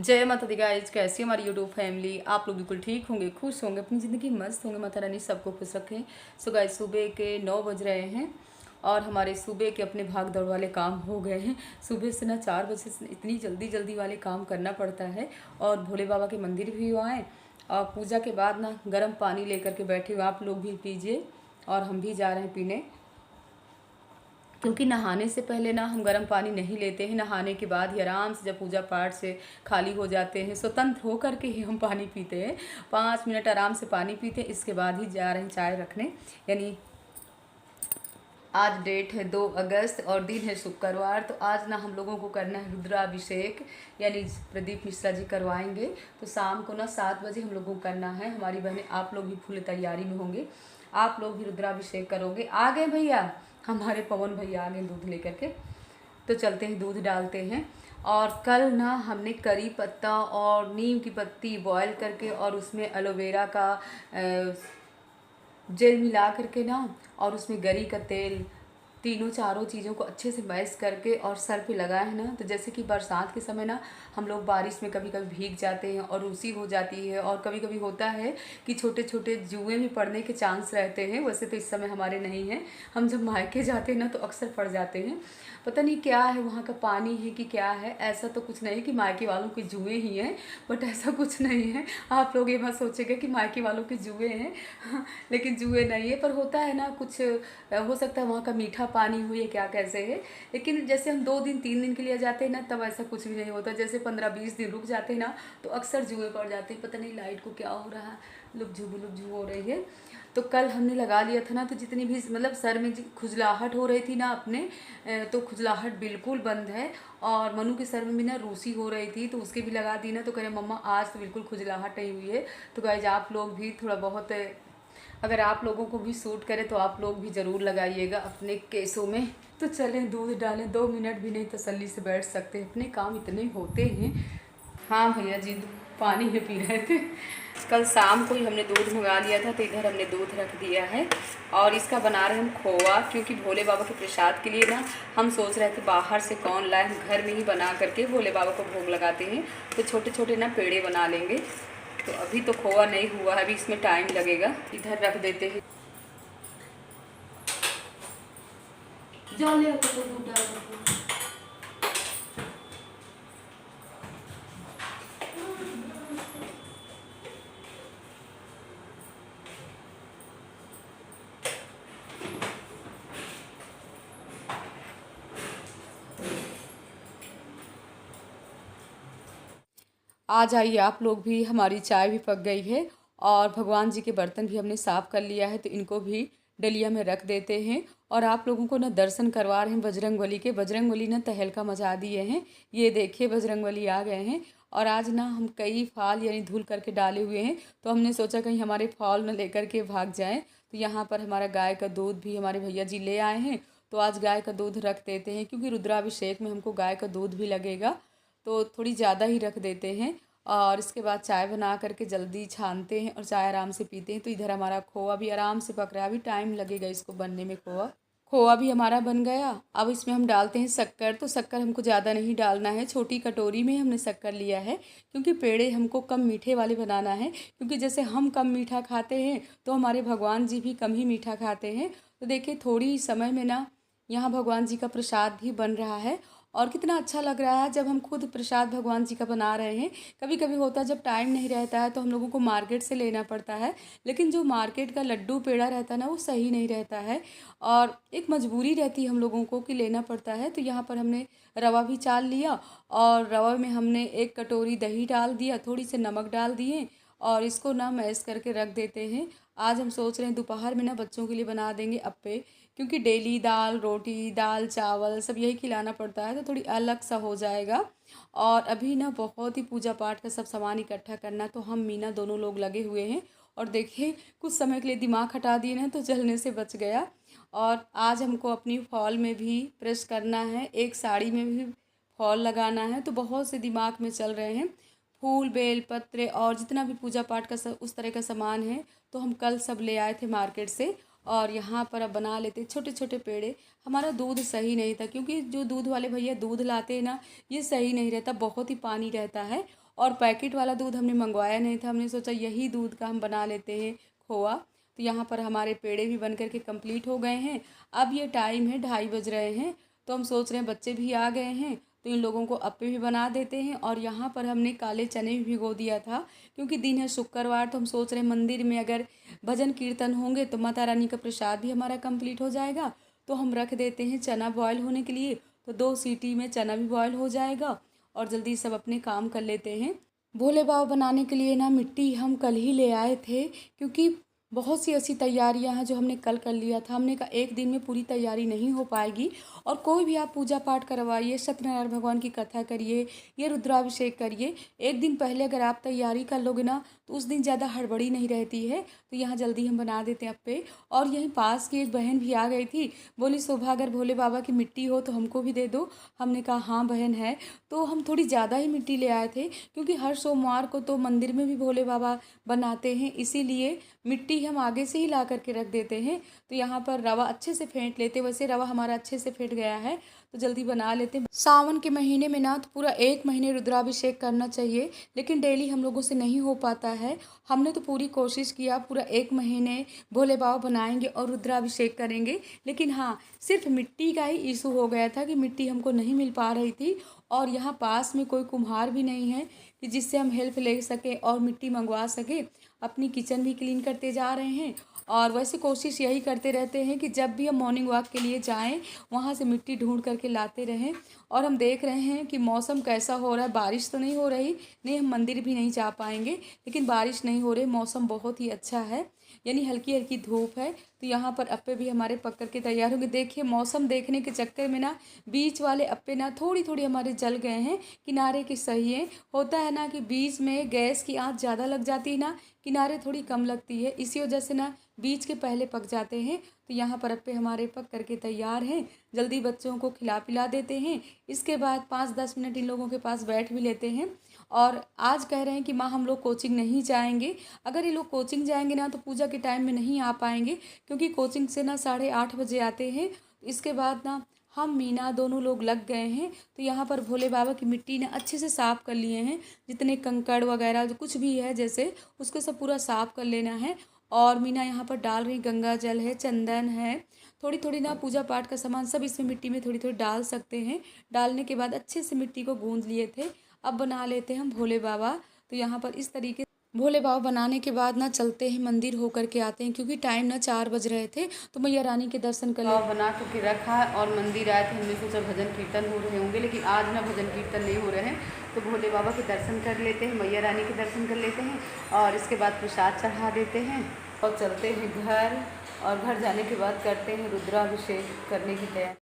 जय माता the guys, कैसी हमारी यूट्यूब फैमिली। आप लोग बिल्कुल ठीक होंगे, खुश होंगे, अपनी ज़िंदगी मस्त होंगे। माता रानी सबको खुश रखें। सो गाइज, सुबह के 9 बज रहे हैं और हमारे सुबह के अपने भाग दौड़ वाले काम हो गए हैं। सुबह से ना 4 बजे से इतनी जल्दी जल्दी वाले काम करना पड़ता है। और भोले बाबा के मंदिर भी आए और पूजा के बाद ना गर्म पानी लेकर के बैठे हुए। आप लोग भी पीजिए और हम भी जा रहे हैं पीने, क्योंकि नहाने से पहले ना हम गर्म पानी नहीं लेते हैं। नहाने के बाद ही आराम से जब पूजा पाठ से खाली हो जाते हैं, स्वतंत्र होकर के ही हम पानी पीते हैं। 5 मिनट आराम से पानी पीते हैं, इसके बाद ही जा रहे हैं चाय रखने। यानी आज डेट है 2 अगस्त और दिन है शुक्रवार। तो आज ना हम लोगों को करना है रुद्राभिषेक, यानी प्रदीप मिश्रा जी करवाएंगे। तो शाम को ना 7 बजे हम लोगों को करना है। हमारी बहनें, आप लोग भी फुल तैयारी में होंगे, आप लोग भी रुद्राभिषेक करोगे। आ गए भैया, हमारे पवन भैया आ गए दूध लेकर के। तो चलते हैं, दूध डालते हैं। और कल ना हमने करी पत्ता और नीम की पत्ती बॉयल करके और उसमें एलोवेरा का जेल मिला करके ना, और उसमें गरी का तेल, तीनों चारों चीज़ों को अच्छे से मैश करके और सर पे लगाए हैं ना। तो जैसे कि बरसात के समय ना हम लोग बारिश में कभी कभी भीग जाते हैं और रूसी हो जाती है, और कभी कभी होता है कि छोटे छोटे जुएँ भी पड़ने के चांस रहते हैं। वैसे तो इस समय हमारे नहीं हैं, हम जब मायके जाते हैं ना तो अक्सर पड़ जाते हैं। पता नहीं क्या है, वहाँ का पानी है कि क्या है। ऐसा तो कुछ नहीं कि मायके वालों के जुए ही हैं, बट ऐसा कुछ नहीं है। आप लोग ये मत सोचेगा कि मायके वालों के जुए हैं लेकिन जुए नहीं है। पर होता है ना कुछ, हो सकता है वहाँ का मीठा पानी हो या क्या कैसे है। लेकिन जैसे हम 2 दिन 3 दिन के लिए जाते हैं ना, तब ऐसा कुछ भी नहीं होता। जैसे 15-20 दिन रुक जाते हैं ना तो अक्सर जुए पड़ जाते हैं। पता नहीं लाइट को क्या हो रहा है, लुक झुक हो रही है। तो कल हमने लगा लिया था ना, तो जितनी भी मतलब सर में खुजलाहट हो रही थी ना अपने, तो खुजलाहट बिल्कुल बंद है। और मनु के सर में भी ना रूसी हो रही थी, तो उसके भी लगा दी ना। तो कह रहे मम्मा आज तो बिल्कुल खुजलाहट नहीं हुई है। तो गाइज, आप लोग भी थोड़ा बहुत, अगर आप लोगों को भी सूट करे तो आप लोग भी ज़रूर लगाइएगा अपने केसों में। तो चलें, दूध डालें। 2 मिनट भी नहीं तसल्ली से बैठ सकते, अपने काम इतने होते हैं। हाँ भैया जी, पानी ही पी रहे थे। कल शाम को ही हमने दूध मंगा लिया था, तो इधर हमने दूध रख दिया है। और इसका बना रहे हम खोआ, क्योंकि भोले बाबा के प्रसाद के लिए ना हम सोच रहे थे बाहर से कौन लाए, हम घर में ही बना करके भोले बाबा को भोग लगाते हैं। तो छोटे छोटे ना पेड़े बना लेंगे। तो अभी तो खोआ नहीं हुआ है, अभी इसमें टाइम लगेगा। इधर रख देते हैं। जाओ ले आके तो दूध डाल दो। आ जाइए आप लोग भी, हमारी चाय भी पक गई है और भगवान जी के बर्तन भी हमने साफ़ कर लिया है। तो इनको भी डलिया में रख देते हैं। और आप लोगों को ना दर्शन करवा रहे हैं बजरंगबली के। बजरंगबली ना तहलका मचा दिए हैं। ये देखिए, बजरंगबली आ गए हैं। और आज ना हम कई फाल यानी धुल करके डाले हुए हैं, तो हमने सोचा कहीं हमारे फाल न लेकर के भाग जाएं। तो यहाँ पर हमारा गाय का दूध भी हमारे भैया जी ले आए हैं। तो आज गाय का दूध रख देते हैं, क्योंकि रुद्राभिषेक में हमको गाय का दूध भी लगेगा। तो थोड़ी ज़्यादा ही रख देते हैं। और इसके बाद चाय बना करके जल्दी छानते हैं और चाय आराम से पीते हैं। तो इधर हमारा खोआ भी आराम से पक रहा है, अभी टाइम लगेगा इसको बनने में। खोआ खोआ भी हमारा बन गया। अब इसमें हम डालते हैं शक्कर। तो शक्कर हमको ज़्यादा नहीं डालना है, छोटी कटोरी में हमने शक्कर लिया है, क्योंकि पेड़े हमको कम मीठे वाले बनाना है। क्योंकि जैसे हम कम मीठा खाते हैं, तो हमारे भगवान जी भी कम ही मीठा खाते हैं। तो देखिए, थोड़ी ही समय में ना यहाँ भगवान जी का प्रसाद भी बन रहा है। और कितना अच्छा लग रहा है जब हम खुद प्रसाद भगवान जी का बना रहे हैं। कभी कभी होता है जब टाइम नहीं रहता है तो हम लोगों को मार्केट से लेना पड़ता है। लेकिन जो मार्केट का लड्डू पेड़ा रहता है ना, वो सही नहीं रहता है। और एक मजबूरी रहती है हम लोगों को कि लेना पड़ता है। तो यहाँ पर हमने रवा भी चाल लिया, और रवा में हमने 1 कटोरी दही डाल दिया, थोड़ी सी नमक डाल दिए, और इसको ना मैश करके रख देते हैं। आज हम सोच रहे हैं दोपहर में ना बच्चों के लिए बना देंगे अप्पे, क्योंकि डेली दाल रोटी दाल चावल सब यही खिलाना पड़ता है, तो थोड़ी अलग सा हो जाएगा। और अभी ना बहुत ही पूजा पाठ का सब सामान इकट्ठा करना, तो हम मीना दोनों लोग लगे हुए हैं। और देखिए, कुछ समय के लिए दिमाग हटा दिए ना तो जलने से बच गया। और आज हमको अपनी फॉल में भी प्रेस करना है, एक साड़ी में भी फॉल लगाना है। तो बहुत से दिमाग में चल रहे हैं, फूल बेल पत्र और जितना भी पूजा पाठ का उस तरह का सामान है, तो हम कल सब ले आए थे मार्केट से। और यहाँ पर अब बना लेते छोटे छोटे पेड़े। हमारा दूध सही नहीं था, क्योंकि जो दूध वाले भैया दूध लाते हैं ना, ये सही नहीं रहता, बहुत ही पानी रहता है। और पैकेट वाला दूध हमने मंगवाया नहीं था, हमने सोचा यही दूध का हम बना लेते हैं खोआ। तो यहाँ पर हमारे पेड़े भी बन करके कंप्लीट हो गए हैं। अब ये टाइम है 2:30 बज रहे हैं, तो हम सोच रहे हैं बच्चे भी आ गए हैं तो इन लोगों को अप्पे भी बना देते हैं। और यहाँ पर हमने काले चने भी भिगो दिया था, क्योंकि दिन है शुक्रवार, तो हम सोच रहे हैं मंदिर में अगर भजन कीर्तन होंगे तो माता रानी का प्रसाद भी हमारा कंप्लीट हो जाएगा। तो हम रख देते हैं चना बॉयल होने के लिए, तो 2 सीटी में चना भी बॉयल हो जाएगा और जल्दी सब अपने काम कर लेते हैं। भोले बाबा बनाने के लिए ना मिट्टी हम कल ही ले आए थे, क्योंकि बहुत सी ऐसी तैयारियां हैं जो हमने कल कर लिया था। हमने कहा एक दिन में पूरी तैयारी नहीं हो पाएगी, और कोई भी आप पूजा पाठ करवाइए, सत्यनारायण भगवान की कथा करिए, ये रुद्राभिषेक करिए, एक दिन पहले अगर आप तैयारी कर लोगे ना तो उस दिन ज़्यादा हड़बड़ी नहीं रहती है। तो यहाँ जल्दी हम बना देते हैं अप्पे। और यहीं पास की एक बहन भी आ गई थी, बोली शोभा अगर भोले बाबा की मिट्टी हो तो हमको भी दे दो। हमने कहा हाँ बहन है। तो हम थोड़ी ज़्यादा ही मिट्टी ले आए थे, क्योंकि हर सोमवार को तो मंदिर में भी भोले बाबा बनाते हैं, इसीलिए मिट्टी हम आगे से ही ला करके रख देते हैं। तो यहाँ पर रवा अच्छे से फेंट लेते, वैसे रवा हमारा अच्छे से फेंट गया है, तो जल्दी बना लेते हैं। सावन के महीने में ना तो पूरा 1 महीने रुद्राभिषेक करना चाहिए, लेकिन डेली हम लोगों से नहीं हो पाता है। हमने तो पूरी कोशिश किया, पूरा 1 महीने भोले बाबा बनाएंगे और रुद्राभिषेक करेंगे, लेकिन हाँ सिर्फ मिट्टी का ही इशू हो गया था कि मिट्टी हमको नहीं मिल पा रही थी। और यहाँ पास में कोई कुम्हार भी नहीं है कि जिससे हम हेल्प ले सके और मिट्टी मंगवा सके। अपनी किचन भी क्लीन करते जा रहे हैं, और वैसे कोशिश यही करते रहते हैं कि जब भी हम मॉर्निंग वॉक के लिए जाएं वहाँ से मिट्टी ढूंढ करके लाते रहें। और हम देख रहे हैं कि मौसम कैसा हो रहा है, बारिश तो नहीं हो रही, नहीं हम मंदिर भी नहीं जा पाएंगे, लेकिन बारिश नहीं हो रही, मौसम बहुत ही अच्छा है, यानी हल्की हल्की धूप है। तो यहाँ पर अप्पे भी हमारे पक कर के तैयार होंगे। देखिए मौसम देखने के चक्कर में ना बीच वाले अप्पे ना थोड़ी थोड़ी हमारे जल गए हैं, किनारे के सही है। होता है ना कि बीच में गैस की आंच ज़्यादा लग जाती है ना, किनारे थोड़ी कम लगती है, इसी वजह से ना बीच के पहले पक जाते हैं। तो यहाँ पर अप्पे हमारे पक करके तैयार हैं, जल्दी बच्चों को खिला पिला देते हैं। इसके बाद 5-10 मिनट इन लोगों के पास बैठ भी लेते हैं। और आज कह रहे हैं कि माँ हम लोग कोचिंग नहीं जाएंगे। अगर ये लोग कोचिंग जाएंगे ना तो पूजा के टाइम में नहीं आ पाएंगे, क्योंकि कोचिंग से ना 8:30 बजे आते हैं। इसके बाद ना हम मीना दोनों लोग लग गए हैं। तो यहाँ पर भोले बाबा की मिट्टी ना अच्छे से साफ़ कर लिए हैं, जितने कंकड़ वगैरह जो कुछ भी है जैसे उसको सब पूरा साफ़ कर लेना है। और मीना यहाँ पर डाल रही, गंगा जल है, चंदन है, थोड़ी थोड़ी ना पूजा पाठ का सामान सब इसमें मिट्टी में थोड़ी थोड़ी डाल सकते हैं। डालने के बाद अच्छे से मिट्टी को गूंद लिए थे। अब बना लेते हैं हम भोले बाबा। तो यहाँ पर इस तरीके भोले बाबा बनाने के बाद ना चलते हैं मंदिर होकर के आते हैं, क्योंकि टाइम ना 4 बज रहे थे, तो मैया रानी के दर्शन कर ले बना करके रखा है। और मंदिर आए थे, हमने सोचा भजन कीर्तन हो रहे होंगे, लेकिन आज ना भजन कीर्तन नहीं हो रहे हैं। तो भोले बाबा के दर्शन कर लेते हैं, मैया रानी के दर्शन कर लेते हैं, और इसके बाद प्रसाद चढ़ा देते हैं और चलते हैं घर। और घर जाने के बाद करते हैं रुद्राभिषेक करने की तैयारी।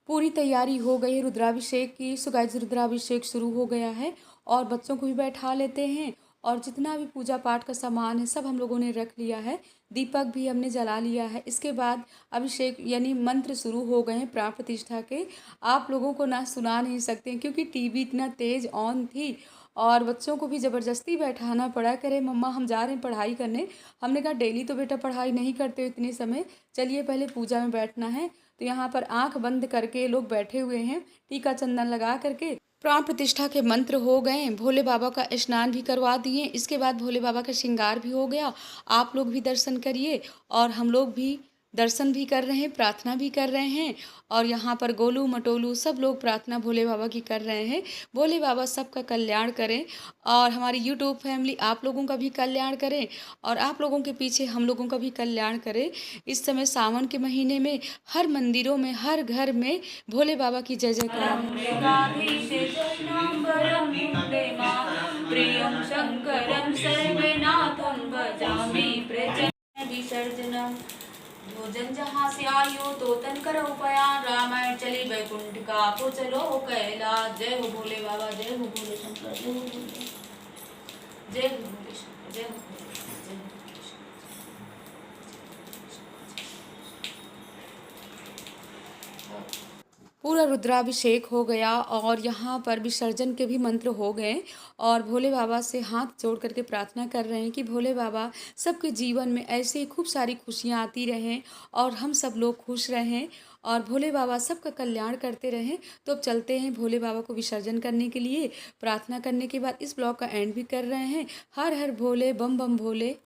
पूरी तैयारी हो गई है रुद्राभिषेक की। सो गाइस रुद्राभिषेक शुरू हो गया है, और बच्चों को भी बैठा लेते हैं। और जितना भी पूजा पाठ का सामान है सब हम लोगों ने रख लिया है, दीपक भी हमने जला लिया है। इसके बाद अभिषेक यानी मंत्र शुरू हो गए हैं प्राण प्रतिष्ठा के। आप लोगों को ना सुना नहीं सकते हैं, क्योंकि टीवी इतना तेज़ ऑन थी, और बच्चों को भी ज़बरदस्ती बैठाना पड़ा। करे मम्मा हम जा रहे हैं पढ़ाई करने। हमने कहा डेली तो बेटा पढ़ाई नहीं करते हो इतने समय, चलिए पहले पूजा में बैठना है। तो यहाँ पर आंख बंद करके लोग बैठे हुए हैं, टीका चंदन लगा करके। प्राण प्रतिष्ठा के मंत्र हो गए, भोले बाबा का स्नान भी करवा दिए। इसके बाद भोले बाबा का श्रृंगार भी हो गया। आप लोग भी दर्शन करिए, और हम लोग भी दर्शन भी कर रहे हैं, प्रार्थना भी कर रहे हैं। और यहाँ पर गोलू मटोलू सब लोग प्रार्थना भोले बाबा की कर रहे हैं। भोले बाबा सबका कल्याण करें, और हमारी यूट्यूब फैमिली आप लोगों का भी कल्याण करें, और आप लोगों के पीछे हम लोगों का भी कल्याण करें। इस समय सावन के महीने में हर मंदिरों में, हर घर में भोले बाबा की जय जयकार। प्रियं शंकरं सर्वनाथं भजामि विसर्जनम। भोजन जहाँ से आयो तो तन करो उपयान, रामायण चली बैकुंठ का को चलो कैलाश। जय हो भोले बाबा, जय हो भोले शंकर, जय हो भोले, जय हो भोले शंकर, जय हो भोले शंकर, जय हो भोले शंकर। पूरा रुद्राभिषेक हो गया और यहाँ पर विसर्जन के भी मंत्र हो गए और भोले बाबा से हाथ जोड़ करके प्रार्थना कर रहे हैं कि भोले बाबा सबके जीवन में ऐसे ही खूब सारी खुशियाँ आती रहें और हम सब लोग खुश रहें और भोले बाबा सबका कल्याण करते रहें। तो अब चलते हैं भोले बाबा को विसर्जन करने के लिए। प्रार्थना करने के बाद इस ब्लॉग का एंड भी कर रहे हैं। हर हर भोले, बम बम भोले।